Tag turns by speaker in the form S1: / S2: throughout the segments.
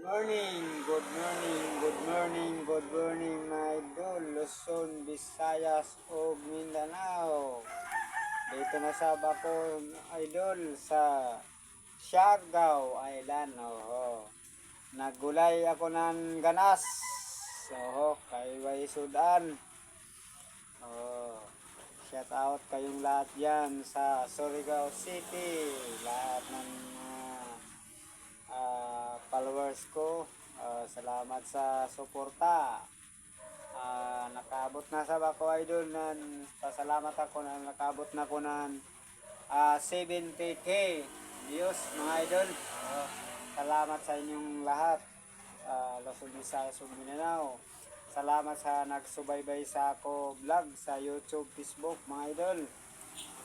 S1: good morning, good morning, my idol, Luzon, Visayas, ug Mindanao. Dito na sa Bako, idol, sa Siargao Island. Naggulay ako ng ganas. Kay Way Sudan. Shout out kayong lahat yan sa Surigao City. Lahat ng followers ko, salamat sa suporta. Nakaabot na sa Bako Idol pasalamat ako na nakaabot na ko ng 70k views mga idol. Salamat sa inyong lahat, Luzon, Visayas ug Mindanao. Salamat sa nagsubaybay sa ako vlog sa YouTube, Facebook mga idol.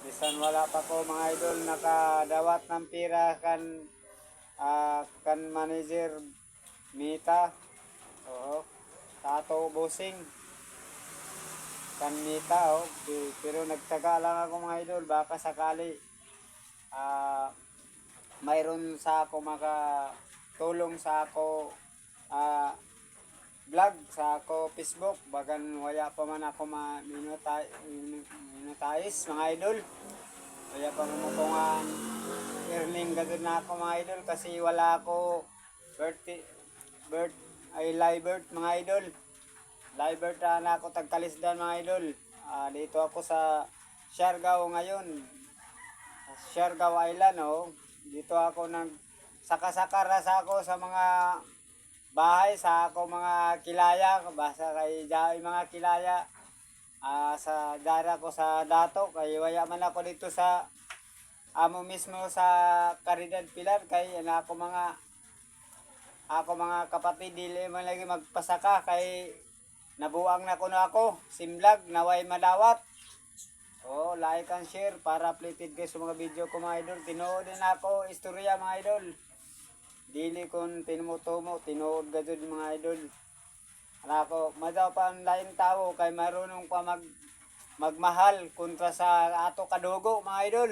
S1: Bisan wala pa ko mga idol nakadawat ng pira kan manager Mita. Tato bossing kan Mita. Pero nagtaga lang ako mga idol, baka sakali mayroon sa ako makatulong sa ako vlog sa ako Facebook, bagan wala pa man ako minutize mga idol. Wala pa man ako nga earning gagod na ako mga idol, kasi wala ako live birth mga idol. Live birth na ako tagkalisdan mga idol. Dito ako sa Siargao ngayon, Siargao Island. Dito ako saka-saka sa ako sa mga bahay sa ako mga kilaya, basta kay Jai mga kilaya. Sa dara ko sa dato, kay waya man ako dito sa amo mismo sa Caridad Pilar, kay ako mga kapatid dili man lagi magpasaka, kay nabuang na ako simlag naway madawat. Like and share para updated guys sa mga video ko mga idol. Tinuod din ako istorya mga idol, dili kon tinumo-tumo, tinuod gajud mga idol. Ako madaw pa ang lain tao kay marunong pa magmahal kontra sa ato kadugo mga idol.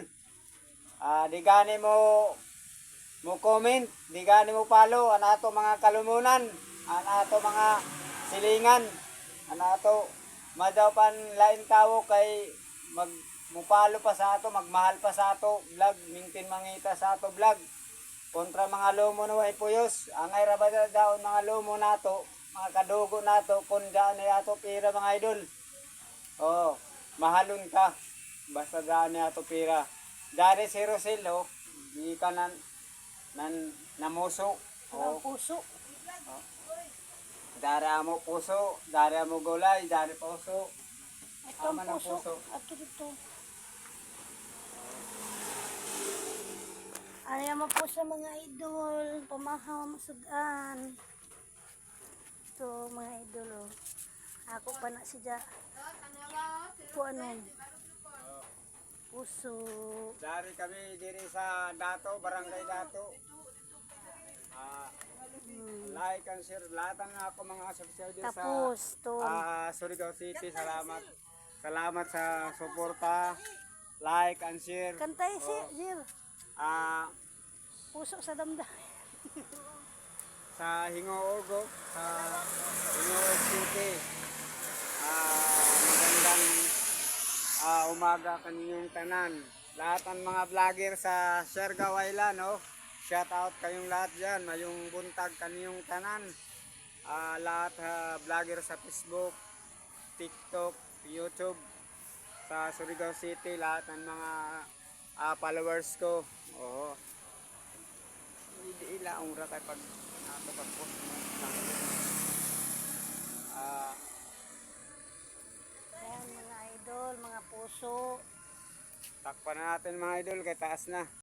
S1: Di gani mo comment, di gani mo follow ang ato mga kalumunan, ang ato mga silingan, ang ato madaw pa ang lain tao kay mupalo pa sa ato, magmahal pa sa ato vlog, mingtin mangita sa ato vlog kontra mga lumo na way puyos. Angay ra ba daon mga lumo nato, mga kadugo nato, kun daan ay ato pira mga idol. Mahalon ka basta daan ay ato pira. Dari si Rosel, di ka namuso.
S2: Puso.
S1: Dari mo puso, dari mo gulay, dari puso.
S2: Ito ang puso. Ato dito. Ayaw mo po sa mga idol, pamahaw masugan. Ito mga idol. Ako pa na siya. Po puso.
S1: Dari kami diri sa Dato, Barangay Dato. Like and share lahat ng ako mga asosasyon dito sa Surigao City. Salamat sa suporta. Like and share.
S2: Kantay si Jir. Puso sa damdamin.
S1: Sa Hingoog, sa Hingoog City. Magandang umaga kaninyong tanan. Lahat ng mga vlogger sa Siargao Island, shout out kayong lahat dyan. Mayong buntag kaninyong tanan. Lahat vlogger sa Facebook, TikTok, YouTube, sa Surigao City, lahat ng mga followers ko. Hindi ilaong ra kay pag pag-post mo lang.
S2: Ayan mga idol, mga puso.
S1: Takpan na natin mga idol kay taas na.